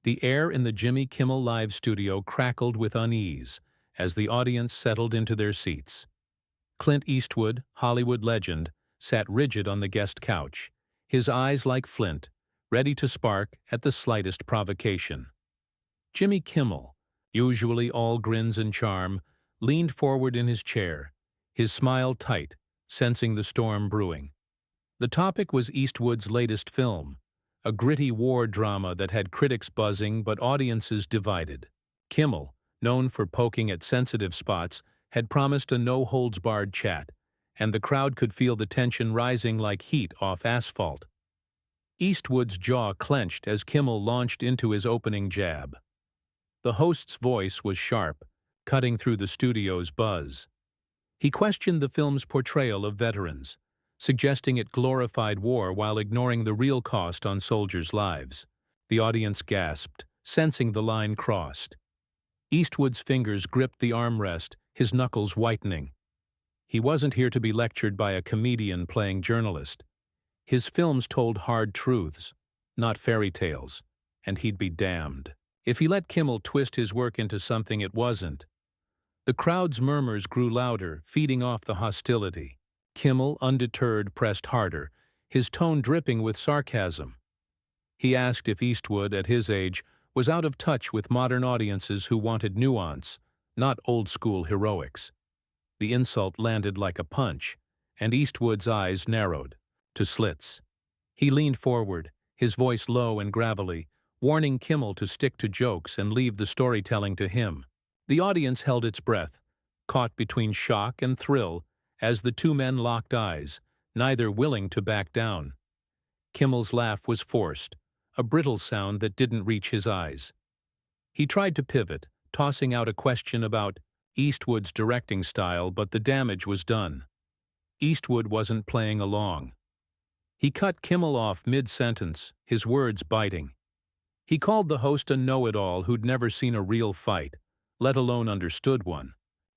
The air in the Jimmy Kimmel Live studio crackled with unease as the audience settled into their seats. Clint Eastwood, Hollywood legend, sat rigid on the guest couch, his eyes like flint, ready to spark at the slightest provocation. Jimmy Kimmel, usually all grins and charm, leaned forward in his chair, his smile tight, sensing the storm brewing. The topic was Eastwood's latest film, a gritty war drama that had critics buzzing but audiences divided. Kimmel, known for poking at sensitive spots, had promised a no-holds-barred chat, and the crowd could feel the tension rising like heat off asphalt. Eastwood's jaw clenched as Kimmel launched into his opening jab. The host's voice was sharp, cutting through the studio's buzz. He questioned the film's portrayal of veterans, suggesting it glorified war while ignoring the real cost on soldiers' lives. The audience gasped, sensing the line crossed. Eastwood's fingers gripped the armrest, his knuckles whitening. He wasn't here to be lectured by a comedian playing journalist. His films told hard truths, not fairy tales, and he'd be damned if he let Kimmel twist his work into something it wasn't. The crowd's murmurs grew louder, feeding off the hostility. Kimmel, undeterred, pressed harder, his tone dripping with sarcasm. He asked if Eastwood, at his age, was out of touch with modern audiences who wanted nuance, not old-school heroics. The insult landed like a punch, and Eastwood's eyes narrowed to slits. He leaned forward, his voice low and gravelly, warning Kimmel to stick to jokes and leave the storytelling to him. The audience held its breath, caught between shock and thrill, as the two men locked eyes, neither willing to back down. Kimmel's laugh was forced, a brittle sound that didn't reach his eyes. He tried to pivot, tossing out a question about Eastwood's directing style, but the damage was done. Eastwood wasn't playing along. He cut Kimmel off mid-sentence, his words biting. He called the host a know-it-all who'd never seen a real fight, let alone understood one.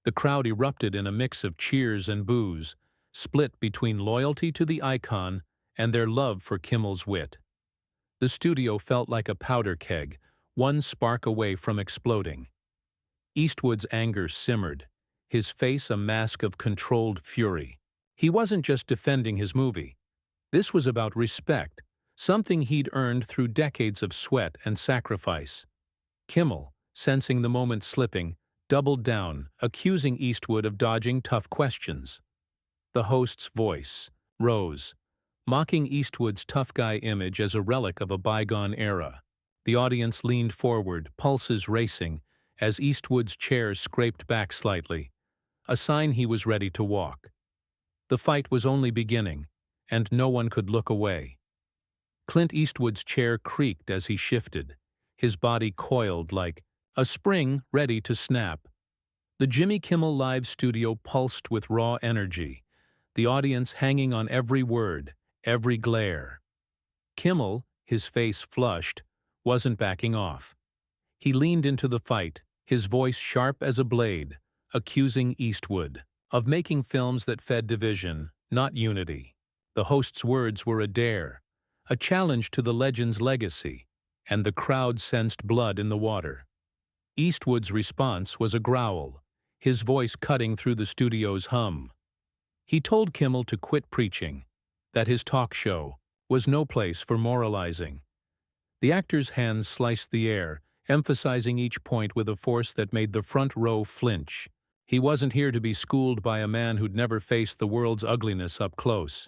The crowd erupted in a mix of cheers and boos, split between loyalty to the icon and their love for Kimmel's wit. The studio felt like a powder keg, one spark away from exploding. Eastwood's anger simmered, his face a mask of controlled fury. He wasn't just defending his movie. This was about respect, something he'd earned through decades of sweat and sacrifice. Kimmel, sensing the moment slipping, doubled down, accusing Eastwood of dodging tough questions. The host's voice rose, mocking Eastwood's tough guy image as a relic of a bygone era. The audience leaned forward, pulses racing, as Eastwood's chair scraped back slightly, a sign he was ready to walk. The fight was only beginning, and no one could look away. Clint Eastwood's chair creaked as he shifted, his body coiled like a spring ready to snap. The Jimmy Kimmel Live studio pulsed with raw energy, the audience hanging on every word, every glare. Kimmel, his face flushed, wasn't backing off. He leaned into the fight, his voice sharp as a blade, accusing Eastwood of making films that fed division, not unity. The host's words were a dare, a challenge to the legend's legacy, and the crowd sensed blood in the water. Eastwood's response was a growl, his voice cutting through the studio's hum. He told Kimmel to quit preaching, that his talk show was no place for moralizing. The actor's hands sliced the air, emphasizing each point with a force that made the front row flinch. He wasn't here to be schooled by a man who'd never faced the world's ugliness up close.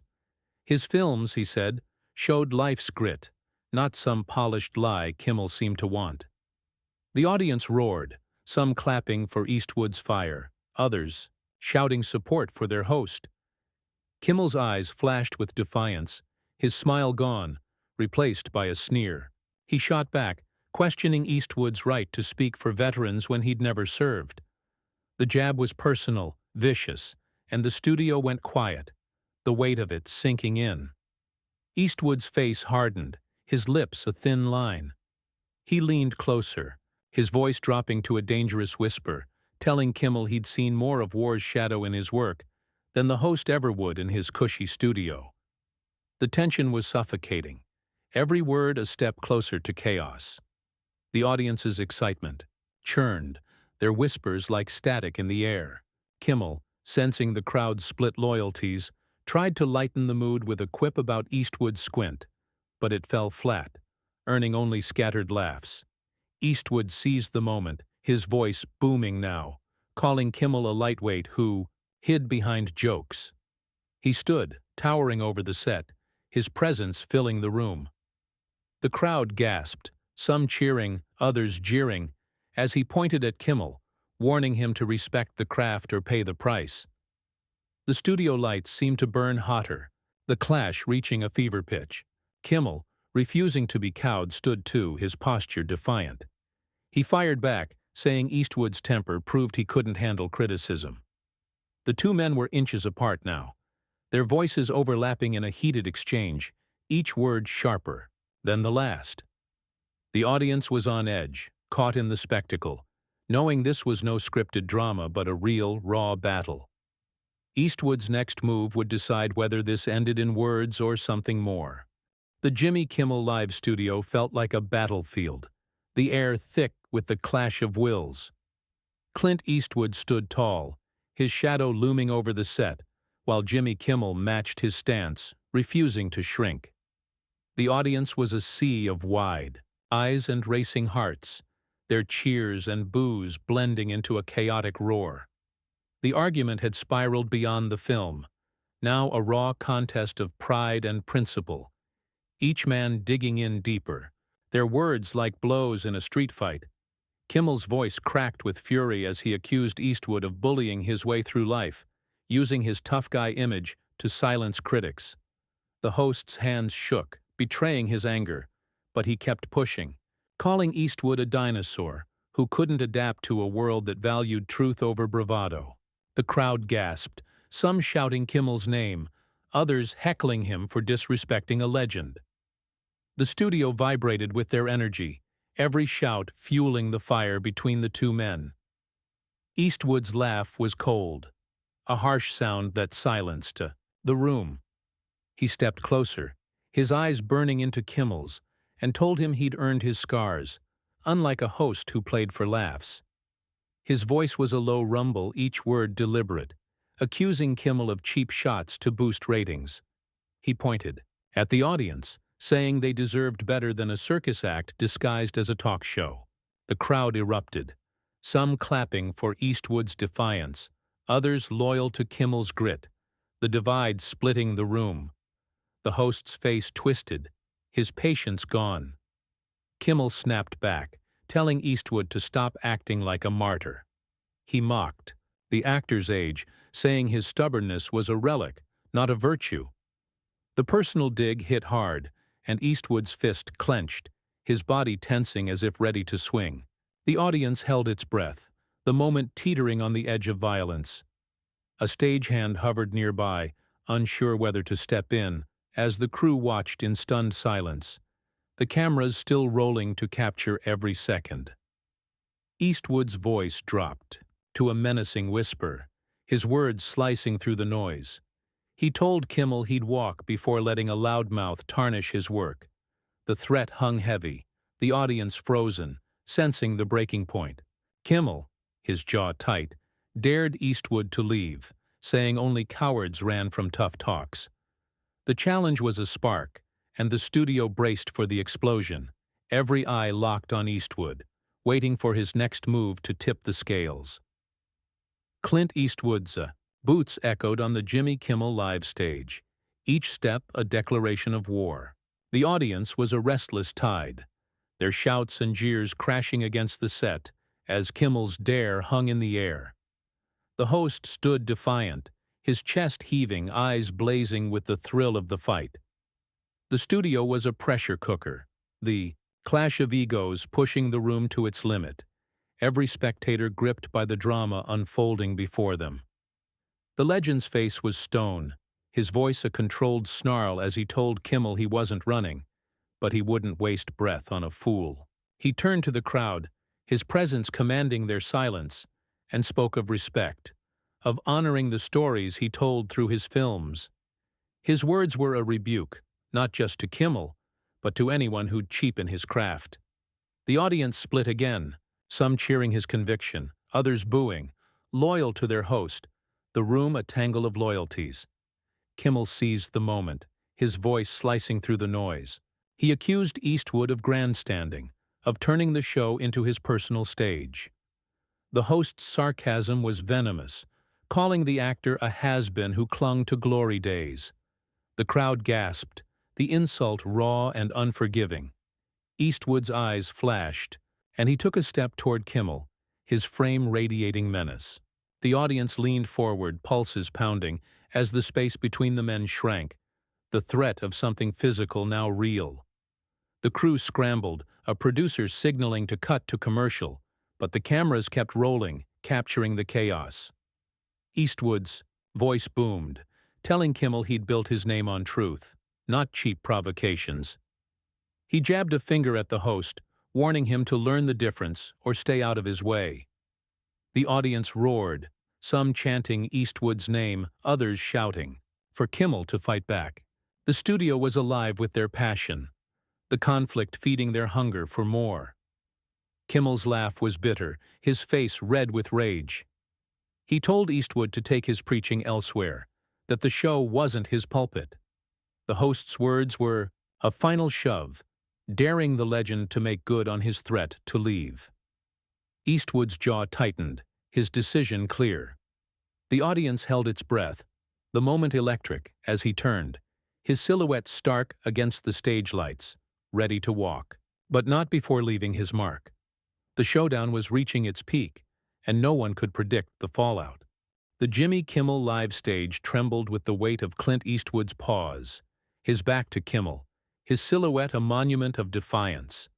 His films, he said, showed life's grit, not some polished lie Kimmel seemed to want. The audience roared, some clapping for Eastwood's fire, others shouting support for their host. Kimmel's eyes flashed with defiance, his smile gone, replaced by a sneer. He shot back, questioning Eastwood's right to speak for veterans when he'd never served. The jab was personal, vicious, and the studio went quiet, the weight of it sinking in. Eastwood's face hardened, his lips a thin line. He leaned closer, his voice dropping to a dangerous whisper, telling Kimmel he'd seen more of war's shadow in his work than the host ever would in his cushy studio. The tension was suffocating, every word a step closer to chaos. The audience's excitement churned, their whispers like static in the air. Kimmel, sensing the crowd's split loyalties, tried to lighten the mood with a quip about Eastwood's squint, but it fell flat, earning only scattered laughs. Eastwood seized the moment, his voice booming now, calling Kimmel a lightweight who hid behind jokes. He stood, towering over the set, his presence filling the room. The crowd gasped, some cheering, others jeering, as he pointed at Kimmel, warning him to respect the craft or pay the price. The studio lights seemed to burn hotter, the clash reaching a fever pitch. Kimmel, refusing to be cowed, stood too, his posture defiant. He fired back, saying Eastwood's temper proved he couldn't handle criticism. The two men were inches apart now, their voices overlapping in a heated exchange, each word sharper than the last. The audience was on edge, caught in the spectacle, knowing this was no scripted drama but a real, raw battle. Eastwood's next move would decide whether this ended in words or something more. The Jimmy Kimmel Live studio felt like a battlefield, the air thick with the clash of wills. Clint Eastwood stood tall, his shadow looming over the set, while Jimmy Kimmel matched his stance, refusing to shrink. The audience was a sea of wide eyes and racing hearts, their cheers and boos blending into a chaotic roar. The argument had spiraled beyond the film, now a raw contest of pride and principle, each man digging in deeper, their words like blows in a street fight. Kimmel's voice cracked with fury as he accused Eastwood of bullying his way through life, using his tough guy image to silence critics. The host's hands shook, betraying his anger, but he kept pushing, calling Eastwood a dinosaur who couldn't adapt to a world that valued truth over bravado. The crowd gasped, some shouting Kimmel's name, others heckling him for disrespecting a legend. The studio vibrated with their energy, every shout fueling the fire between the two men. Eastwood's laugh was cold, a harsh sound that silenced the room. He stepped closer, his eyes burning into Kimmel's, and told him he'd earned his scars, unlike a host who played for laughs. His voice was a low rumble, each word deliberate, accusing Kimmel of cheap shots to boost ratings. He pointed at the audience, saying they deserved better than a circus act disguised as a talk show. The crowd erupted, some clapping for Eastwood's defiance, others loyal to Kimmel's grit, the divide splitting the room. The host's face twisted, his patience gone. Kimmel snapped back, telling Eastwood to stop acting like a martyr. He mocked, the actor's age, saying his stubbornness was a relic, not a virtue. The personal dig hit hard, and Eastwood's fist clenched, his body tensing as if ready to swing. The audience held its breath, the moment teetering on the edge of violence. A stagehand hovered nearby, unsure whether to step in, as the crew watched in stunned silence, the cameras still rolling to capture every second. Eastwood's voice dropped to a menacing whisper, his words slicing through the noise. He told Kimmel he'd walk before letting a loudmouth tarnish his work. The threat hung heavy, the audience frozen, sensing the breaking point. Kimmel, his jaw tight, dared Eastwood to leave, saying only cowards ran from tough talks. The challenge was a spark, and the studio braced for the explosion, every eye locked on Eastwood, waiting for his next move to tip the scales. Clint Eastwood's boots echoed on the Jimmy Kimmel Live stage, each step a declaration of war. The audience was a restless tide, their shouts and jeers crashing against the set as Kimmel's dare hung in the air. The host stood defiant, his chest heaving, eyes blazing with the thrill of the fight. The studio was a pressure cooker, the clash of egos pushing the room to its limit, every spectator gripped by the drama unfolding before them. The legend's face was stone, his voice a controlled snarl as he told Kimmel he wasn't running, but he wouldn't waste breath on a fool. He turned to the crowd, his presence commanding their silence, and spoke of respect, of honoring the stories he told through his films. His words were a rebuke, not just to Kimmel, but to anyone who'd cheapen his craft. The audience split again, some cheering his conviction, others booing, loyal to their host, the room a tangle of loyalties. Kimmel seized the moment, his voice slicing through the noise. He accused Eastwood of grandstanding, of turning the show into his personal stage. The host's sarcasm was venomous, calling the actor a has-been who clung to glory days. The crowd gasped, the insult raw and unforgiving. Eastwood's eyes flashed, and he took a step toward Kimmel, his frame radiating menace. The audience leaned forward, pulses pounding, as the space between the men shrank, the threat of something physical now real. The crew scrambled, a producer signaling to cut to commercial, but the cameras kept rolling, capturing the chaos. Eastwood's voice boomed, telling Kimmel he'd built his name on truth, not cheap provocations. He jabbed a finger at the host, warning him to learn the difference or stay out of his way. The audience roared, some chanting Eastwood's name, others shouting, for Kimmel to fight back. The studio was alive with their passion, the conflict feeding their hunger for more. Kimmel's laugh was bitter, his face red with rage. He told Eastwood to take his preaching elsewhere, that the show wasn't his pulpit. The host's words were a final shove, daring the legend to make good on his threat to leave. Eastwood's jaw tightened, his decision clear. The audience held its breath, the moment electric, as he turned, his silhouette stark against the stage lights, ready to walk, but not before leaving his mark. The showdown was reaching its peak, and no one could predict the fallout. The Jimmy Kimmel live stage trembled with the weight of Clint Eastwood's pause, his back to Kimmel, his silhouette a monument of defiance.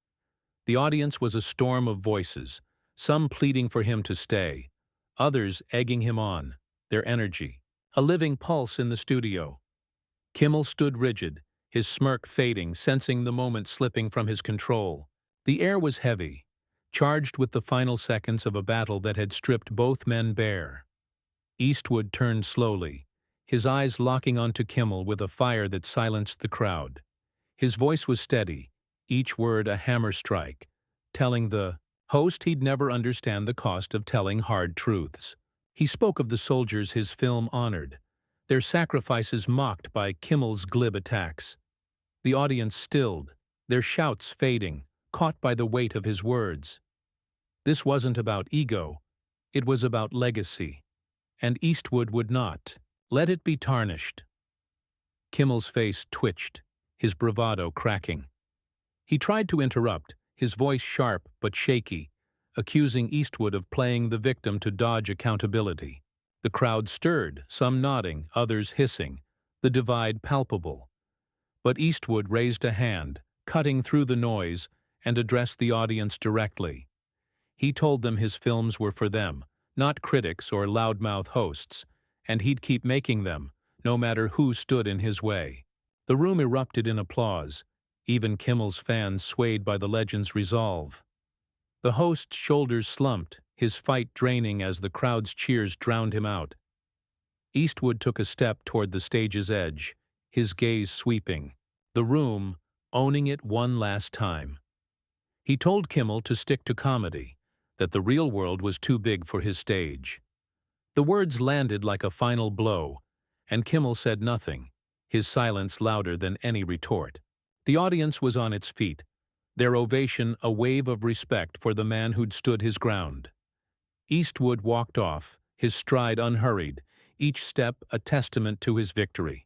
The audience was a storm of voices, some pleading for him to stay, others egging him on, their energy, a living pulse in the studio. Kimmel stood rigid, his smirk fading, sensing the moment slipping from his control. The air was heavy, charged with the final seconds of a battle that had stripped both men bare. Eastwood turned slowly, his eyes locking onto Kimmel with a fire that silenced the crowd. His voice was steady, each word a hammer strike, telling the host he'd never understand the cost of telling hard truths. He spoke of the soldiers his film honored, their sacrifices mocked by Kimmel's glib attacks. The audience stilled, their shouts fading, caught by the weight of his words. This wasn't about ego, it was about legacy, and Eastwood would not let it be tarnished. Kimmel's face twitched, his bravado cracking. He tried to interrupt, his voice sharp but shaky, accusing Eastwood of playing the victim to dodge accountability. The crowd stirred, some nodding, others hissing, the divide palpable. But Eastwood raised a hand, cutting through the noise, and addressed the audience directly. He told them his films were for them, not critics or loudmouth hosts, and he'd keep making them, no matter who stood in his way. The room erupted in applause, even Kimmel's fans swayed by the legend's resolve. The host's shoulders slumped, his fight draining as the crowd's cheers drowned him out. Eastwood took a step toward the stage's edge, his gaze sweeping, the room owning it one last time. He told Kimmel to stick to comedy, that the real world was too big for his stage. The words landed like a final blow, and Kimmel said nothing, his silence louder than any retort. The audience was on its feet, their ovation a wave of respect for the man who'd stood his ground. Eastwood walked off, his stride unhurried, each step a testament to his victory.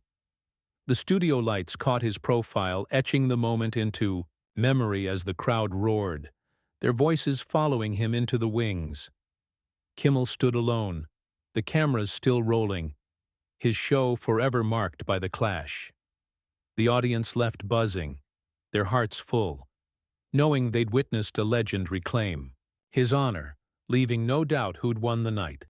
The studio lights caught his profile, etching the moment into memory as the crowd roared, their voices following him into the wings. Kimmel stood alone, the cameras still rolling, his show forever marked by the clash. The audience left buzzing, their hearts full, knowing they'd witnessed a legend reclaim his honor, leaving no doubt who'd won the night.